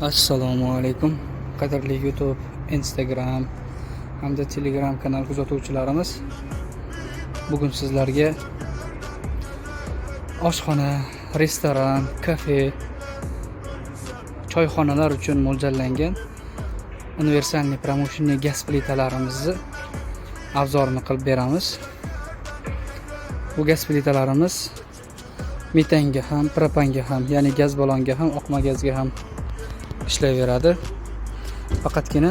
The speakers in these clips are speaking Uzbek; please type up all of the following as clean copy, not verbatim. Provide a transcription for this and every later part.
Assalomu alaykum. Qadrli YouTube, Instagram hamda Telegram kanal kuzatuvchilarimiz. Bugun sizlarga oshxona, restoran, kafe, choyxonalar uchun mo'ljallangan universalniy promoshinniy gaz plitalarimizni obzorini qilib beramiz. Bu gaz plitalarimiz metanga ham, propanga ham, ya'ni gaz balonga ham, oqma gazga ham ishlayveradi. Faqatgina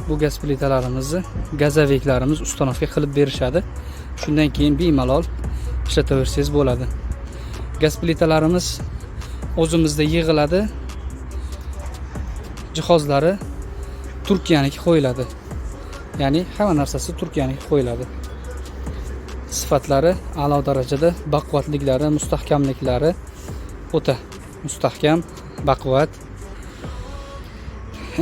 bu gaz plitalarimizni gazoveklarimiz ustanovka qilib berishadi. Shundan keyin bemalol ishlataversangiz bo'ladi. Gaz plitalarimiz o'zimizda yig'iladi. Jihozlari Turkiyaniki qo'yiladi. Ya'ni hamma narsasi Turkiyaniki qo'yiladi. Sifatlari a'lo darajada, baquvvatliklari, mustahkamliklari o'ta mustahkam, baquvvat.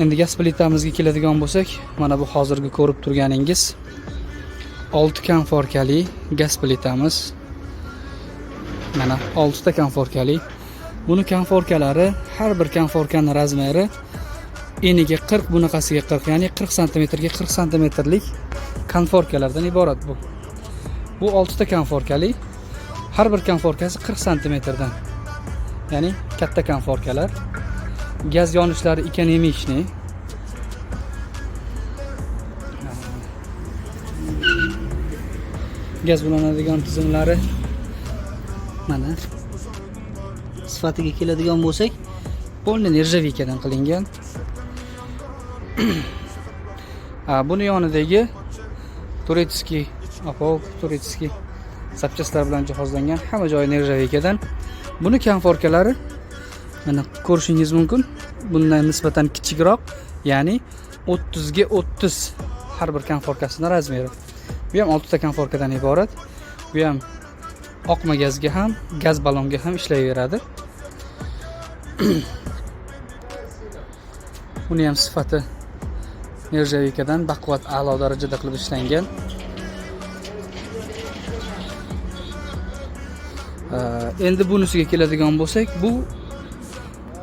Endi gaz plitamizga keladigan bo'lsak, mana bu hozirgi ko'rib turganingiz 6 konforkali gaz plitamiz. Mana 6 ta konforkali. Buni konforkalari, har bir konforkaning razmeri eniga 40, bunaqasiga 40, ya'ni 40 sm ga 40 sm konforkalardan iborat bu. Bu 6 ta konforkali. Har bir konforkasi 40 sm dan. Ya'ni katta konforkalar. Gaz yonishlari ekonomikni. Gaz ulanadigan tizimlari mana sifatiga keladigan bo'lsak, polni nержавейкаdan qilingan. Buni yonidagi turetskiy opok, turetskiy zapchastlar bilan jihozlangan, hamma joyi nержавейкаdan. Buni konforkalari mana ko'rishingiz mumkin. Bundan nisbatan kichikroq, ya'ni 30 ga 30 har bir konforkasining razmeri. Bu ham 6 ta konforkadan iborat. Bu ham oqma gazga ham, gaz balonga ham ishlayveradi. Buni ham sifati nержавейкаdan baquvvat, a'lo darajada qilib ishlangan. Endi bunisiga keladigan bo'lsak,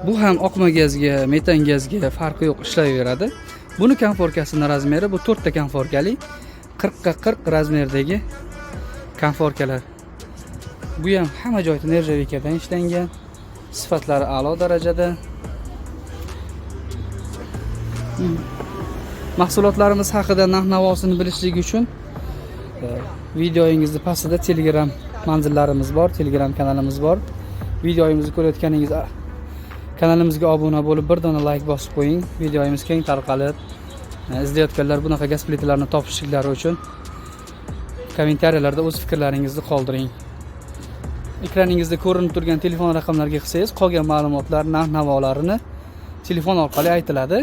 bu ham oqma gazga, metan gazga farqi yo'q, ishlayveradi. Buni konforkasining razmeri bu 4 ta konforkali 40 ga 40 razmerdagi konforkalar. Bu ham hamma joyda nержавейкаdan ishlangan. Sifatlari a'lo darajada. Mahsulotlarimiz haqida narx-navosini bilishlik uchun videoyingizni pastida Telegram manzillarimiz bor, Telegram kanalimiz bor. Videoyimizni ko'rayotganingizda kanalimizga obuna bo'lib, bir dona like bosib qo'ying. Videoyimiz keng tarqalib, izlayotganlar bunaqa gaz plitalarini topishliklari uchun kommentariyalarda o'z fikrlaringizni qoldiring. Ekraningizda ko'rinib turgan telefon raqamlariga qilsangiz, qolgan ma'lumotlar, narx-navolarini telefon orqali aytiladi.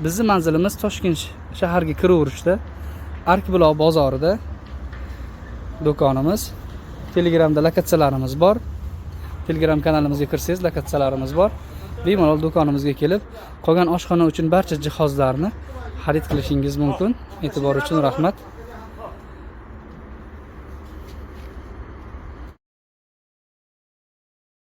Bizning manzilimiz Toshkent shaharga kiraverishda, Arkbuloq bozorida do'konimiz. Telegramda lokatsiyalarimiz bor. Telegram kanalimizga kirsangiz, lokatsiyalarimiz bor. Bemalol do'konimizga kelib, qolgan oshxona uchun barcha jihozlarni xarid qilishingiz mumkin. E'tibor uchun rahmat.